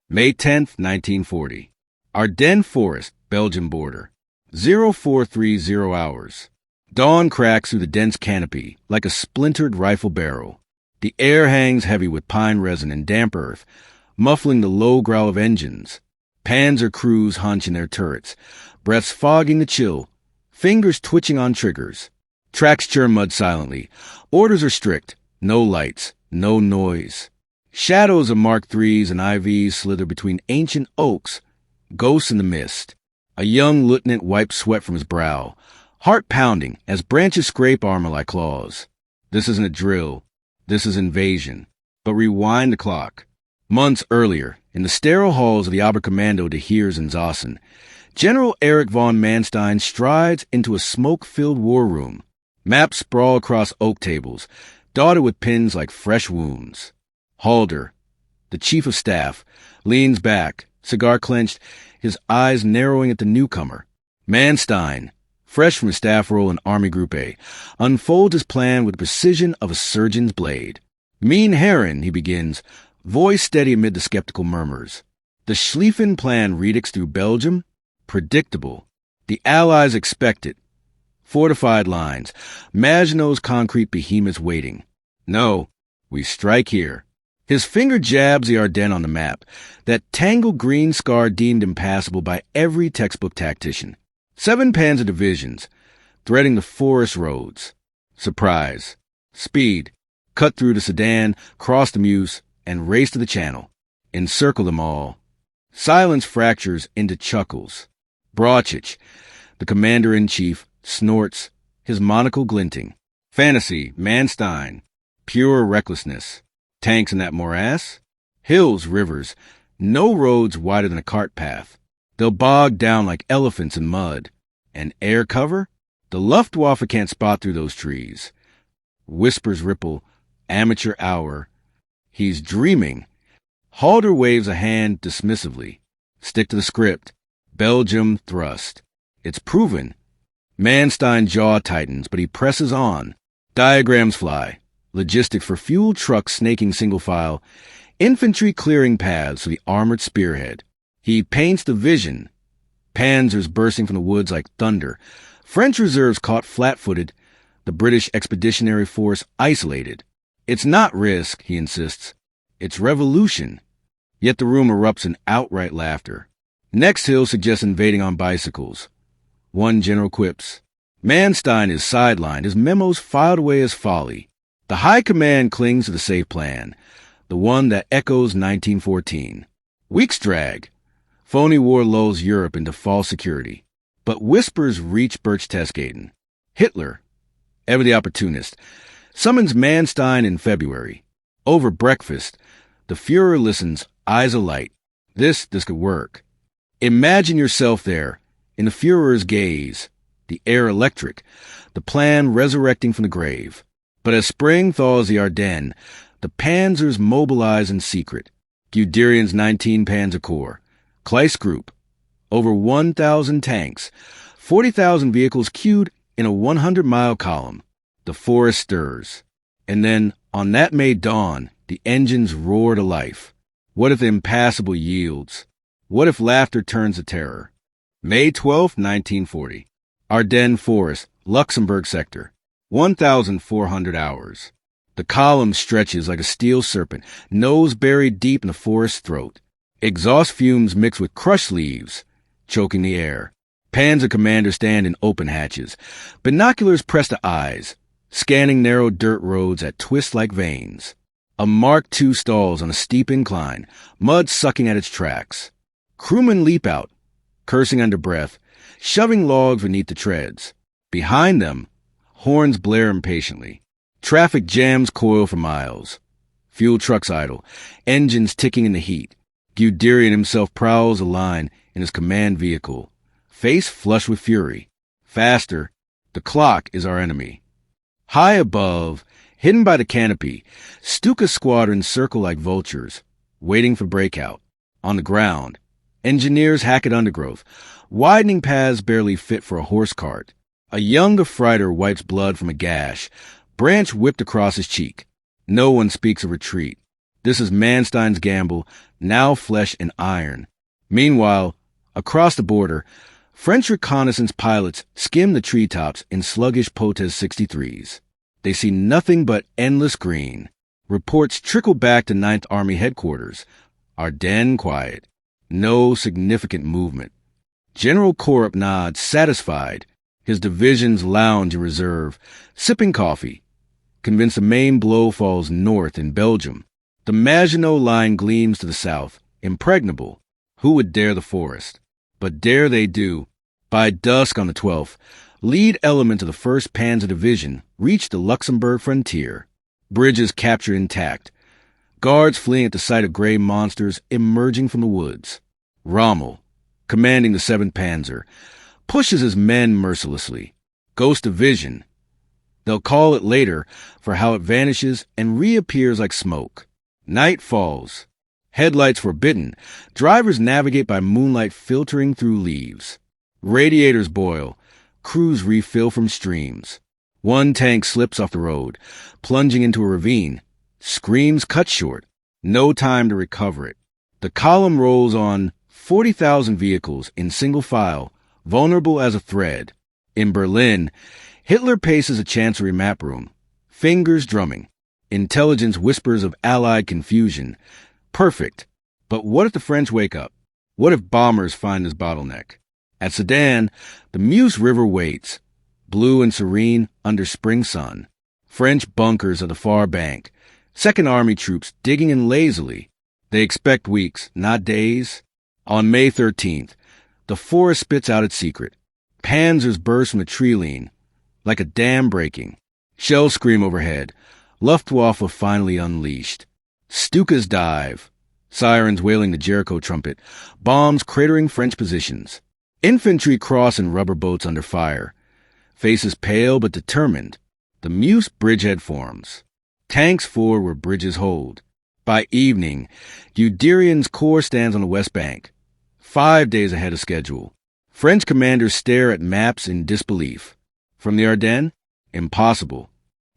May 10th, 1940. Ardennes Forest, Belgian border. 0430 hours. Dawn cracks through the dense canopy like a splintered rifle barrel. The air hangs heavy with pine resin and damp earth, muffling the low growl of engines. Panzer crews hunch in their turrets, breaths fogging the chill, fingers twitching on triggers. Tracks churn mud silently. Orders are strict. No lights, no noise. Shadows of Mark IIIs and IVs slither between ancient oaks, ghosts in the mist. A young lieutenant wipes sweat from his brow, heart pounding as branches scrape armor like claws. This isn't a drill. This is invasion. But rewind the clock. Months earlier, in the sterile halls of the Oberkommando de Heers in Zossen, General Erich von Manstein strides into a smoke-filled war room. Maps sprawl across oak tables, dotted with pins like fresh wounds. Halder, the chief of staff, leans back, cigar clenched, his eyes narrowing at the newcomer. Manstein, fresh from his staff role in Army Group A, unfolds his plan with the precision of a surgeon's blade. Mean Herren, he begins, voice steady amid the skeptical murmurs. The Schlieffen Plan redicts through Belgium? Predictable. The Allies expect it. Fortified lines, Maginot's concrete behemoths waiting. No, we strike here. His finger jabs the Ardennes on the map, that tangled green scar deemed impassable by every textbook tactician. 7 panzer divisions, threading the forest roads. Surprise. Speed. Cut through the Sedan, cross the Meuse, and race to the Channel. Encircle them all. Silence fractures into chuckles. Brauchitsch, the commander-in-chief, snorts, his monocle glinting. Fantasy, Manstein. Pure recklessness. Tanks in that morass? Hills, rivers, no roads wider than a cart path. They'll bog down like elephants in mud. And air cover? The Luftwaffe can't spot through those trees. Whispers ripple, amateur hour. He's dreaming. Halder waves a hand dismissively. Stick to the script. Belgium thrust. It's proven. Manstein's jaw tightens, but he presses on. Diagrams fly. Logistics for fuel trucks snaking single file, infantry clearing paths for the armored spearhead. He paints the vision. Panzers bursting from the woods like thunder, French reserves caught flat-footed, the British Expeditionary Force isolated. It's not risk, he insists. It's revolution. Yet the room erupts in outright laughter. Next Hill suggests invading on bicycles. One general quips. Manstein is sidelined, his memos filed away as folly. The high command clings to the safe plan, the one that echoes 1914. Weeks drag. Phony war lulls Europe into false security. But whispers reach Berchtesgaden. Hitler, ever the opportunist, summons Manstein in February. Over breakfast, the Führer listens, eyes alight. This could work. Imagine yourself there, in the Führer's gaze, the air electric, the plan resurrecting from the grave. But as spring thaws the Ardennes, the panzers mobilize in secret. Guderian's 19 Panzer Corps, Kleiss Group, over 1,000 tanks, 40,000 vehicles queued in a 100-mile column. The forest stirs. And then, on that May dawn, the engines roar to life. What if the impassable yields? What if laughter turns to terror? May 12, 1940. Ardennes Forest, Luxembourg Sector. 1,400 hours. The column stretches like a steel serpent, nose buried deep in the forest's throat. Exhaust fumes mix with crushed leaves, choking the air. Panzer commanders stand in open hatches, binoculars pressed to eyes, scanning narrow dirt roads that twist like veins. A Mark II stalls on a steep incline, mud sucking at its tracks. Crewmen leap out, cursing under breath, shoving logs beneath the treads. Behind them, horns blare impatiently. Traffic jams coil for miles. Fuel trucks idle, engines ticking in the heat. Guderian himself prowls the line in his command vehicle, face flushed with fury. Faster, the clock is our enemy. High above, hidden by the canopy, Stuka squadrons circle like vultures, waiting for breakout. On the ground, engineers hack at undergrowth, widening paths barely fit for a horse cart. A young Gefreiter wipes blood from a gash, branch whipped across his cheek. No one speaks of retreat. This is Manstein's gamble, now flesh and iron. Meanwhile, across the border, French reconnaissance pilots skim the treetops in sluggish Potes 63s. They see nothing but endless green. Reports trickle back to 9th Army headquarters. Ardennes quiet. No significant movement. General Korup nods, satisfied. His divisions lounge in reserve, sipping coffee. Convinced the main blow falls north in Belgium. The Maginot Line gleams to the south, impregnable. Who would dare the forest? But dare they do. By dusk on the 12th, lead element of the 1st Panzer Division reached the Luxembourg frontier. Bridges captured intact. Guards fleeing at the sight of gray monsters emerging from the woods. Rommel, commanding the 7th Panzer, pushes his men mercilessly. Ghost Division. They'll call it later for how it vanishes and reappears like smoke. Night falls. Headlights forbidden. Drivers navigate by moonlight filtering through leaves. Radiators boil. Crews refill from streams. One tank slips off the road, plunging into a ravine. Screams cut short. No time to recover it. The column rolls on 40,000 vehicles in single file, vulnerable as a thread. In Berlin, Hitler paces a chancery map room, fingers drumming. Intelligence whispers of Allied confusion. Perfect. But what if the French wake up? What if bombers find this bottleneck? At Sedan, the Meuse River waits, blue and serene under spring sun. French bunkers at the far bank. Second Army troops digging in lazily. They expect weeks, not days. On May 13th, the forest spits out its secret. Panzers burst from the tree line, like a dam breaking. Shells scream overhead. Luftwaffe finally unleashed. Stukas dive. Sirens wailing the Jericho trumpet. Bombs cratering French positions. Infantry cross in rubber boats under fire. Faces pale but determined. The Meuse bridgehead forms. Tanks forward where bridges hold. By evening, Guderian's corps stands on the west bank. 5 days ahead of schedule. French commanders stare at maps in disbelief. From the Ardennes? Impossible.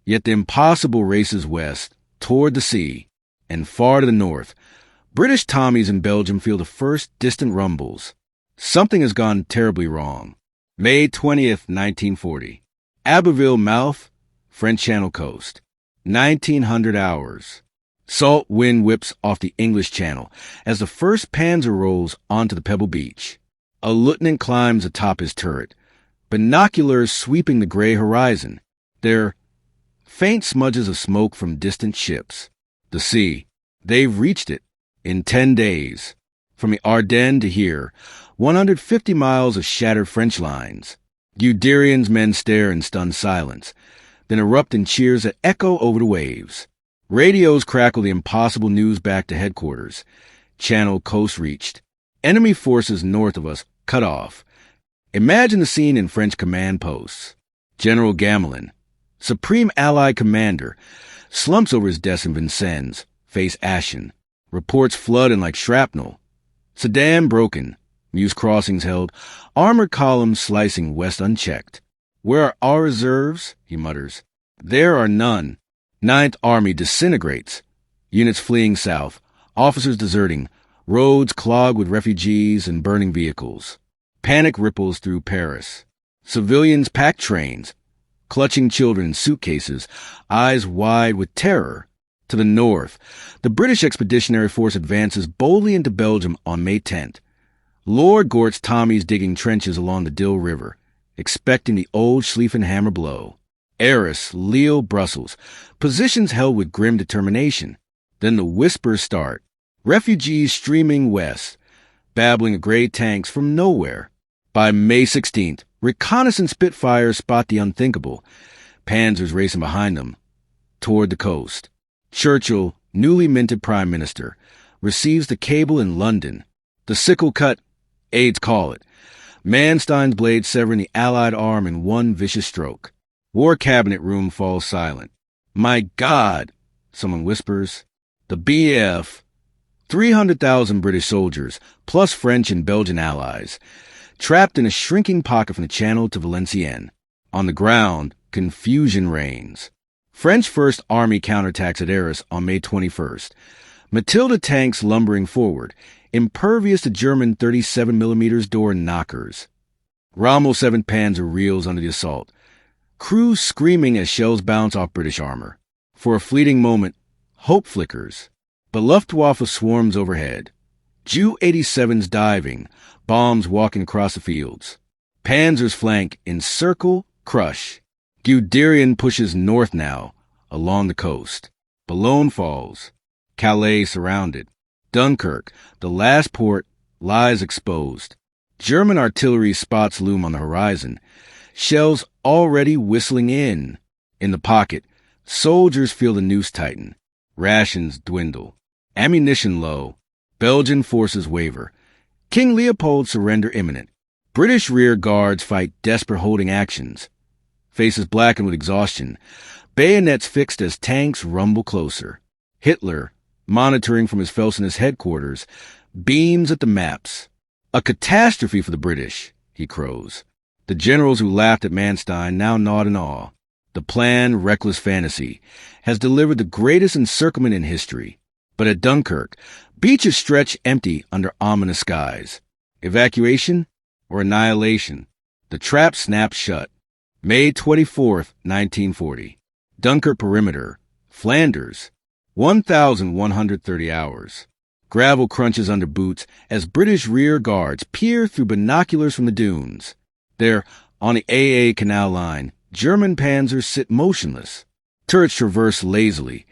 Yet the impossible races west, toward the sea, and far to the north. British Tommies in Belgium feel the first distant rumbles. Something has gone terribly wrong. May 20th, 1940. Abbeville Mouth, French Channel coast. 1900 hours. Salt wind whips off the English Channel as the 1st Panzer rolls onto the pebble beach. A lieutenant climbs atop his turret, binoculars sweeping the gray horizon. They're faint smudges of smoke from distant ships. The sea. They've reached it. In 10 days. From the Ardennes to here, 150 miles of shattered French lines. Guderian's men stare in stunned silence, then erupt in cheers that echo over the waves. Radios crackle the impossible news back to headquarters. Channel coast reached. Enemy forces north of us cut off. Imagine the scene in French command posts. General Gamelin, Supreme Allied Commander, slumps over his desk in Vincennes, face ashen. Reports flooding like shrapnel. Sedan broken. Meuse crossings held. Armored columns slicing west unchecked. Where are our reserves? He mutters. There are none. 9th Army disintegrates. Units fleeing south. Officers deserting. Roads clogged with refugees and burning vehicles. Panic ripples through Paris. Civilians pack trains. Clutching children in suitcases. Eyes wide with terror. To the north, the British Expeditionary Force advances boldly into Belgium on May 10th. Lord Gort's Tommies digging trenches along the Dill River, expecting the old Schlieffenhammer blow. Arras, Lille, Brussels, positions held with grim determination. Then the whispers start. Refugees streaming west, babbling of gray tanks from nowhere. By May 16th, reconnaissance Spitfires spot the unthinkable. Panzers racing behind them, toward the coast. Churchill, newly minted prime minister, receives the cable in London. The sickle cut, aides call it. Manstein's blade severing the Allied arm in one vicious stroke. War cabinet room falls silent. My God, someone whispers. The BF, 300,000 British soldiers, plus French and Belgian allies, trapped in a shrinking pocket from the Channel to Valenciennes. On the ground, confusion reigns. French First Army counterattacks at Arras on May 21st. Matilda tanks lumbering forward, impervious to German 37mm door knockers. Rommel 7th Panzer reels under the assault, crews screaming as shells bounce off British armor. For a fleeting moment, hope flickers, but Luftwaffe swarms overhead. Ju-87s diving, bombs walking across the fields. Panzers flank, encircle, crush. Guderian pushes north now, along the coast. Boulogne falls. Calais surrounded. Dunkirk, the last port, lies exposed. German artillery spots loom on the horizon. Shells already whistling in. In the pocket, soldiers feel the noose tighten. Rations dwindle. Ammunition low. Belgian forces waver. King Leopold's surrender imminent. British rear guards fight desperate holding actions. Faces blackened with exhaustion. Bayonets fixed as tanks rumble closer. Hitler, monitoring from his Felsenist headquarters, beams at the maps. A catastrophe for the British, he crows. The generals who laughed at Manstein now nod in awe. The planned, reckless fantasy has delivered the greatest encirclement in history. But at Dunkirk, beaches stretch empty under ominous skies. Evacuation or annihilation? The trap snaps shut. May 24th, 1940. Dunkirk perimeter. Flanders. 1,130 hours. Gravel crunches under boots as British rear guards peer through binoculars from the dunes. There, on the AA Canal Line, German panzers sit motionless. Turrets traverse lazily,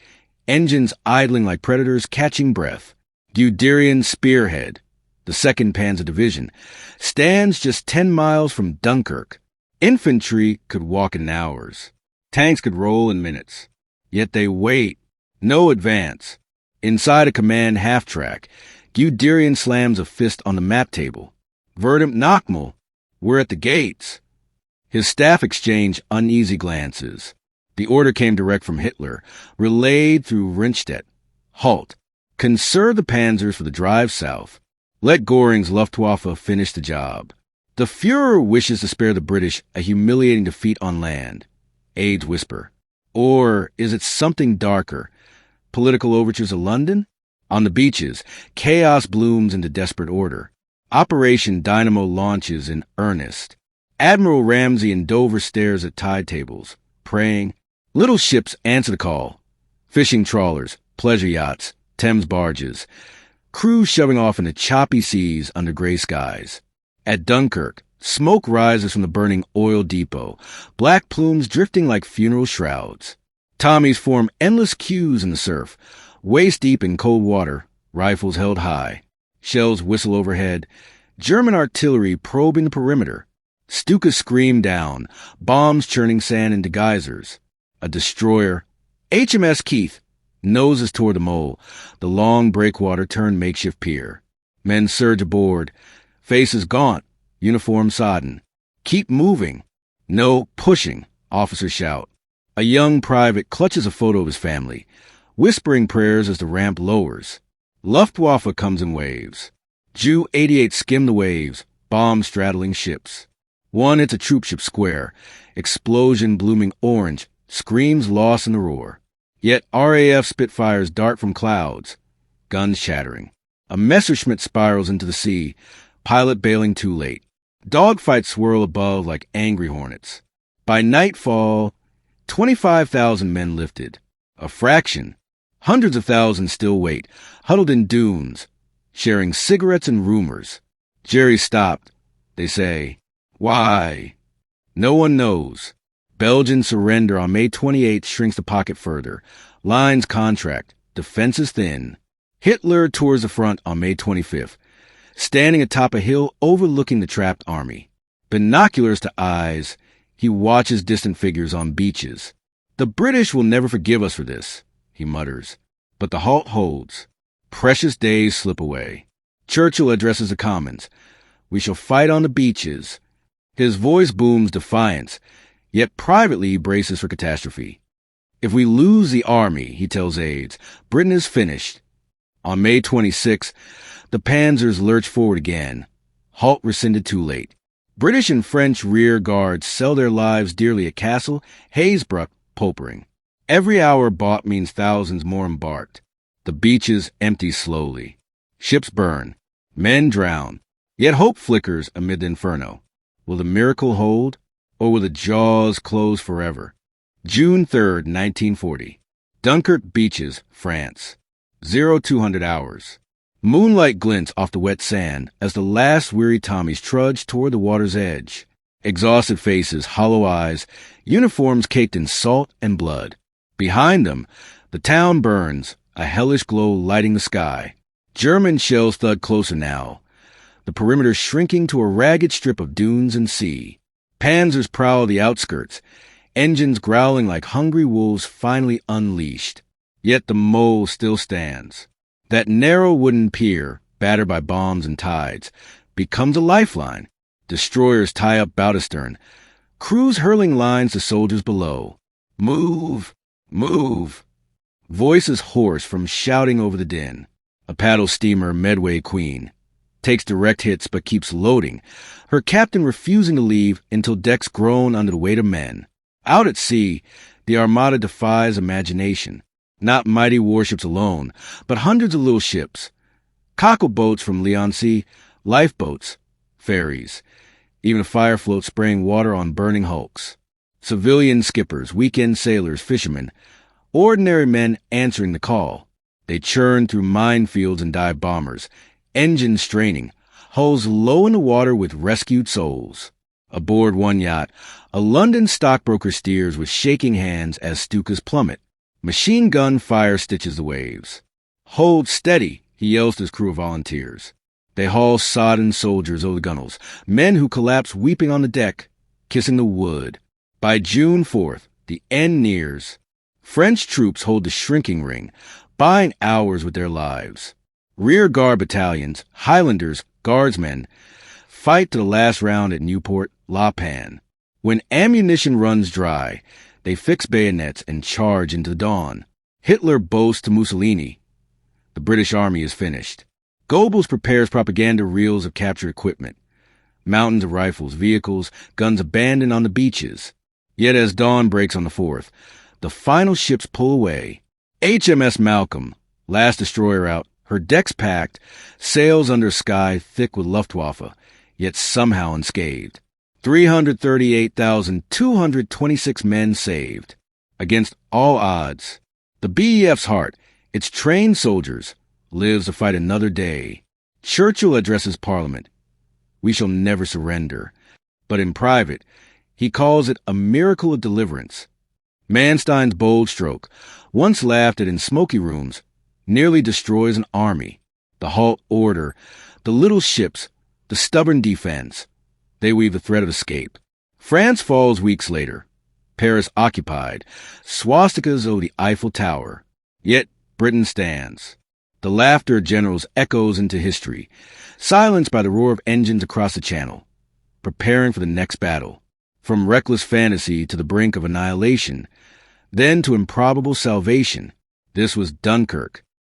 engines idling like predators catching breath. Guderian Spearhead, the 2nd Panzer Division, stands just 10 miles from Dunkirk. Infantry could walk in hours. Tanks could roll in minutes. Yet they wait. No advance. Inside a command half-track, Guderian slams a fist on the map table. Verdammt nochmal, we're at the gates. His staff exchange uneasy glances. The order came direct from Hitler, relayed through Rinstedt. Halt. Conserve the panzers for the drive south. Let Göring's Luftwaffe finish the job. The Führer wishes to spare the British a humiliating defeat on land. Aides whisper. Or is it something darker? Political overtures of London? On the beaches, chaos blooms into desperate order. Operation Dynamo launches in earnest. Admiral Ramsay in Dover stares at tide tables, praying. Little ships answer the call. Fishing trawlers, pleasure yachts, Thames barges. Crews shoving off into choppy seas under gray skies. At Dunkirk, smoke rises from the burning oil depot, black plumes drifting like funeral shrouds. Tommies form endless queues in the surf, waist-deep in cold water, rifles held high. Shells whistle overhead. German artillery probing the perimeter. Stukas scream down, bombs churning sand into geysers. A destroyer, HMS Keith, noses toward the mole, the long breakwater turned makeshift pier. Men surge aboard, faces gaunt, uniform sodden. Keep moving. No, pushing, officers shout. A young private clutches a photo of his family, whispering prayers as the ramp lowers. Luftwaffe comes in waves. Ju-88 skim the waves, bombs straddling ships. One hits a troopship square, explosion blooming orange, screams lost in the roar. Yet RAF Spitfires dart from clouds, guns shattering. A Messerschmitt spirals into the sea, pilot bailing too late. Dogfights swirl above like angry hornets. By nightfall, 25,000 men lifted. A fraction. Hundreds of thousands still wait, huddled in dunes, sharing cigarettes and rumors. Jerry stopped. They say, why? No one knows. Belgian surrender on May 28th shrinks the pocket further. Lines contract. Defenses thin. Hitler tours the front on May 25th, standing atop a hill overlooking the trapped army. Binoculars to eyes, he watches distant figures on beaches. The British will never forgive us for this, he mutters. But the halt holds. Precious days slip away. Churchill addresses the Commons. We shall fight on the beaches. His voice booms defiance, yet privately he braces for catastrophe. If we lose the army, he tells aides, Britain is finished. On May 26, the panzers lurch forward again. Halt rescinded too late. British and French rear guards sell their lives dearly at Kassel, Hazebrouck, Popering. Every hour bought means thousands more embarked. The beaches empty slowly. Ships burn. Men drown. Yet hope flickers amid the inferno. Will the miracle hold, or will the jaws close forever? June 3rd, 1940. Dunkirk beaches, France. 0200 hours. Moonlight glints off the wet sand as the last weary Tommies trudge toward the water's edge. Exhausted faces, hollow eyes, uniforms caked in salt and blood. Behind them, the town burns, a hellish glow lighting the sky. German shells thud closer now, the perimeter shrinking to a ragged strip of dunes and sea. Panzers prowl the outskirts, engines growling like hungry wolves finally unleashed. Yet the mole still stands. That narrow wooden pier, battered by bombs and tides, becomes a lifeline. Destroyers tie up bow astern, crews hurling lines to soldiers below. Move! Move! Voices hoarse from shouting over the din. A paddle steamer, Medway Queen, takes direct hits but keeps loading, her captain refusing to leave until decks groan under the weight of men. Out at sea, the armada defies imagination. Not mighty warships alone, but hundreds of little ships. Cockle boats from Leigh-on-Sea, lifeboats, ferries, even a fire float spraying water on burning hulks. Civilian skippers, weekend sailors, fishermen, ordinary men answering the call. They churn through minefields and dive bombers, engines straining, hulls low in the water with rescued souls. Aboard one yacht, a London stockbroker steers with shaking hands as Stukas plummet. Machine gun fire stitches the waves. Hold steady, he yells to his crew of volunteers. They haul sodden soldiers over the gunwales, men who collapse weeping on the deck, kissing the wood. By June 4th, the end nears. French troops hold the shrinking ring, buying hours with their lives. Rear guard battalions, Highlanders, Guardsmen, fight to the last round at Nieuport, La Panne. When ammunition runs dry, they fix bayonets and charge into the dawn. Hitler boasts to Mussolini, the British army is finished. Goebbels prepares propaganda reels of captured equipment. Mountains of rifles, vehicles, guns abandoned on the beaches. Yet as dawn breaks on the 4th, the final ships pull away. HMS Malcolm, last destroyer out, her decks packed, sails under a sky thick with Luftwaffe, yet somehow unscathed. 338,226 men saved. Against all odds, the BEF's heart, its trained soldiers, lives to fight another day. Churchill addresses Parliament. We shall never surrender. But in private, he calls it a miracle of deliverance. Manstein's bold stroke, once laughed at in smoky rooms, nearly destroys an army. The halt order, the little ships, the stubborn defense. They weave the thread of escape. France falls weeks later. Paris occupied. Swastikas over the Eiffel Tower. Yet Britain stands. The laughter of generals echoes into history, silenced by the roar of engines across the channel, preparing for the next battle. From reckless fantasy to the brink of annihilation, then to improbable salvation. This was Dunkirk,